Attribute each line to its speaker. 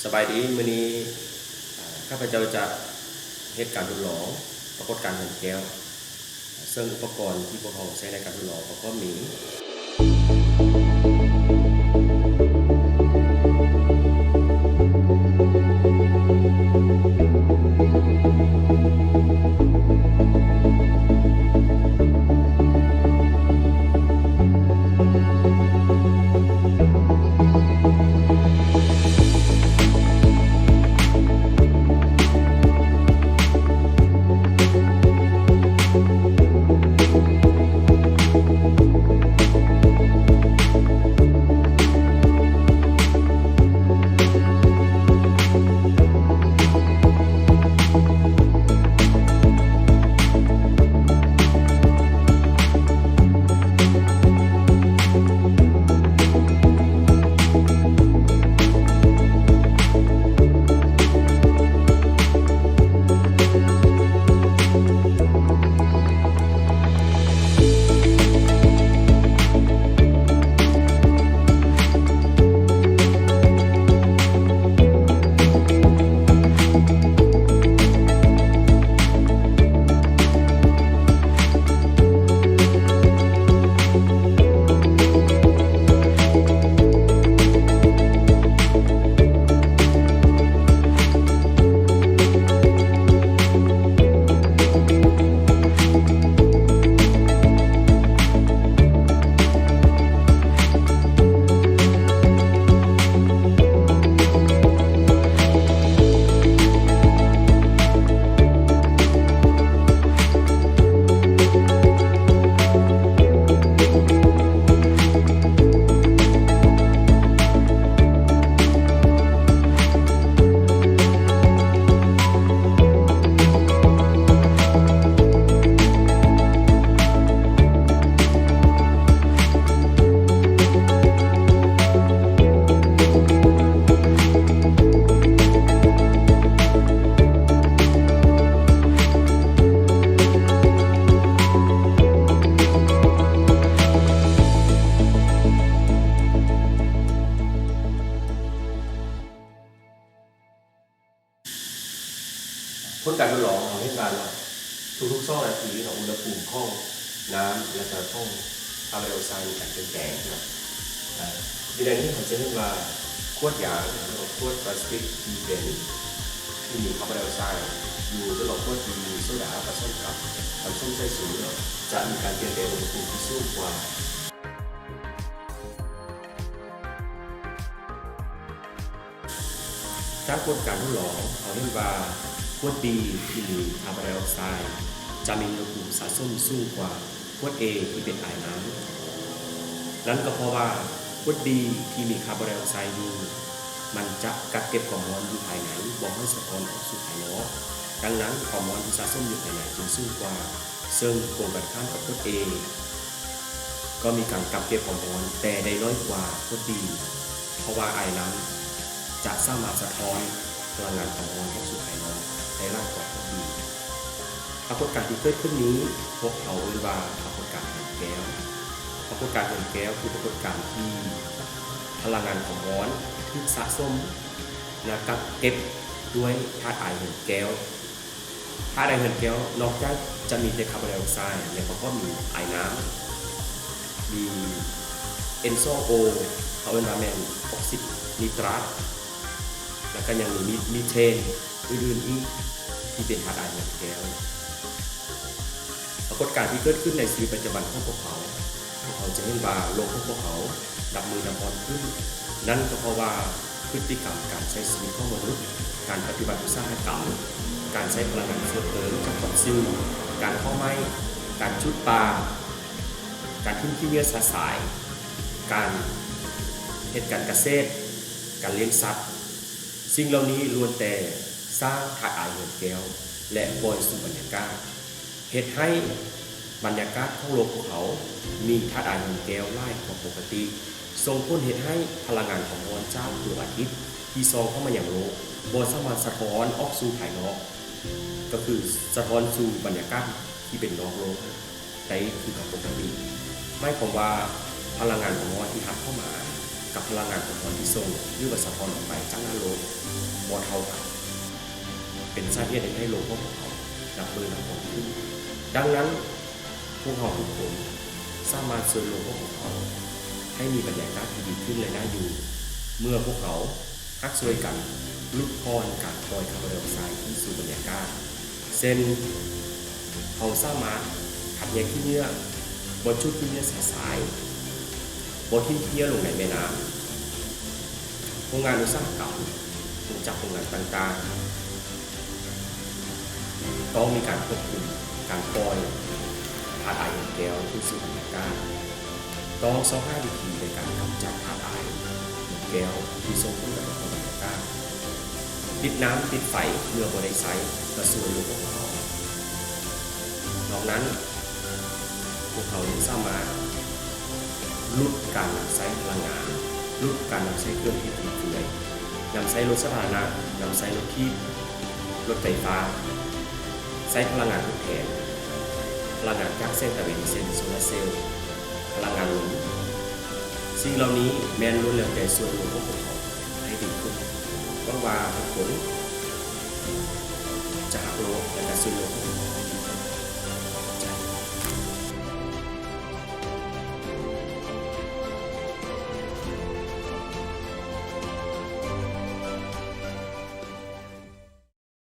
Speaker 1: สบายดีมื้อนี้ข้าพเจ้าจะเหตุการณ์ทดลองปรากฏการณ์เหินแก้วซึ่งอุปกรณ์ที่พวกเราใช้ในการทดลองก็มีผลการทดลองของเหตุการณ์ทุกๆ2 นาทีของอุณหภูมิของน้ำและก็ของคาร์บอนไดออกไซด์มีการเปลี่ยนแปลงครับในเรื่องนี้ผมจะเห็นว่าขวดยางหรือขวดพลาสติกที่มีคาร์บอนไดออกไซด์อยู่หรือขวดที่มีโซดาผสมกับน้ำส้มสายชูจะมีการเปลี่ยนแปลงอุณหภูมิที่สูงกว่าจากผลการทดลองเขาเห็นว่าขวด B ที่มีคาร์บอนไดออกไซด์จะมีอุณหภูมิสะสมสูงกว่าขวด A ที่เป็นไอน้ำนั้นก็เพราะว่าขวด B ที่มีคาร์บอนไดออกไซด์อยู่มันจะกักเก็บความร้อนอยู่ภายในบ่ให้สะท้อนออกสู่ภายนอกดังนั้นความร้อนที่สะสมอยู่ภายในจึงสูงกว่าซึ่งตรงกันข้ามกับขวด A ก็มีการกักเก็บความร้อนแต่ได้น้อยกว่าขวด B เพราะว่าไอน้ำจะสามารถสะท้อนพลังงานความร้อนออกสู่ภายนอกได้มากกว่าขวด B ปรากฏการณ์ที่เกิดขึ้นนี้พวกเขาเรียกว่าปรากฏการณ์เหินแก้วปรากฏการณ์เหินแก้วคือปรากฏการณ์ที่พลังงานความร้อนที่สะสมและกักเก็บด้วยธาตุไอเหินแก้วธาตุไอเหินแก้วนอกจากจะมีแต่คาร์บอนไดออกไซด์แล้วก็มีไอน้ำมี N2O เขาเรียกว่าแมนออกซิดนิตรัสแล้วก็ยังมีมีเทนอื่นๆอีกที่เป็นธาตุไอเหินแก้วปรากฏการณ์ที่เกิดขึ้นในชีวิตปัจจุบันของพวกเขาจะเห็นว่าโลกของพวกเขาดับมือดับอ่อนขึ้นนั่นก็เพราะว่าพฤติกรรมการใช้ชีวิตของมนุษย์การปฏิบัติอุตสาหกรรมการใช้พลังงานเชื้อเพลิงจากฟอสซิลการเผาไหม้การจุดปลาการทิ้งขี้เยื่อสาย การเหตุการณ์เกษตรการเลี้ยงสัตว์สิ่งเหล่านี้ล้วนแต่สร้างธาตุไอเหินแก้วและปล่อยสู่บรรยากาศเหตุให้บรรยากาศของโลกของเขามีธาตุไอเหินแก้วหลายกว่าปกติส่งผลเหตุให้พลังงานของดวงจันทร์ดวงอาทิตย์ที่ส่องเข้ามาอย่างโลกบ่สามารถสะท้อนออกสู่ภายนอกก็คือสะท้อนสู่บรรยากาศที่เป็นนอกโลกได้คือปกติไม่ความว่าพลังงานของดวงอาทิตย์ทับเข้ามา กับพลังงานของคนที่ส่งหรือว่าสะท้อนออกไปจากหน้าโลกบ่เท่ากันเป็นสาเหตุให้โลกของเขาดับเบิลดับของขึ้นดังนั้นพวกเราทุกคนสามารถช่วยโลกของเขาให้มีบรรยากาศที่ดีขึ้นและน่าอยู่เมื่อพวกเขาฮักช่วยกันลดพรการปล่อยคาร์บอนไดออกไซด์ที่สู่บรรยากาศเช่นเขาสามารถขัดแย้งขี้เนื้อบนชุดขี้เนื้อสายบนที่เที่ยวลงในแม่น้ำโรงงานอุตสาหกรรมจากโรงงานต่างๆต้องมีการควบคุมการปล่อยธาตุไอของแก้วที่สู่บรรยากาศต้องสร้าง5วิธีในการกำจัดธาตุไอของแก้วที่ส่งผลกระทบต่อบรรยากาศติดน้ำติดไฟเมื่อบริไซต์กระส่วนโลกของเขานอกนั้นพวกเขาสามารถลดการใช้พลังงานลดการใช้เครื่องที่ฟุ่มเฟือยนำใช้รถสาธารณะนำใช้รถที่รถไฟฟ้าใช้พลังงานทดแทนพลังงานจากแสงตะวันเช่นโซลาร์เซลล์พลังงานลมสิ่งเหล่านี้แม้นล้วนแล้วแต่ส่วนรวมของพวกเขาให้ดีขึ้นหวังว่าทุกคนจะหักโลกและการช่วยโลกของเขา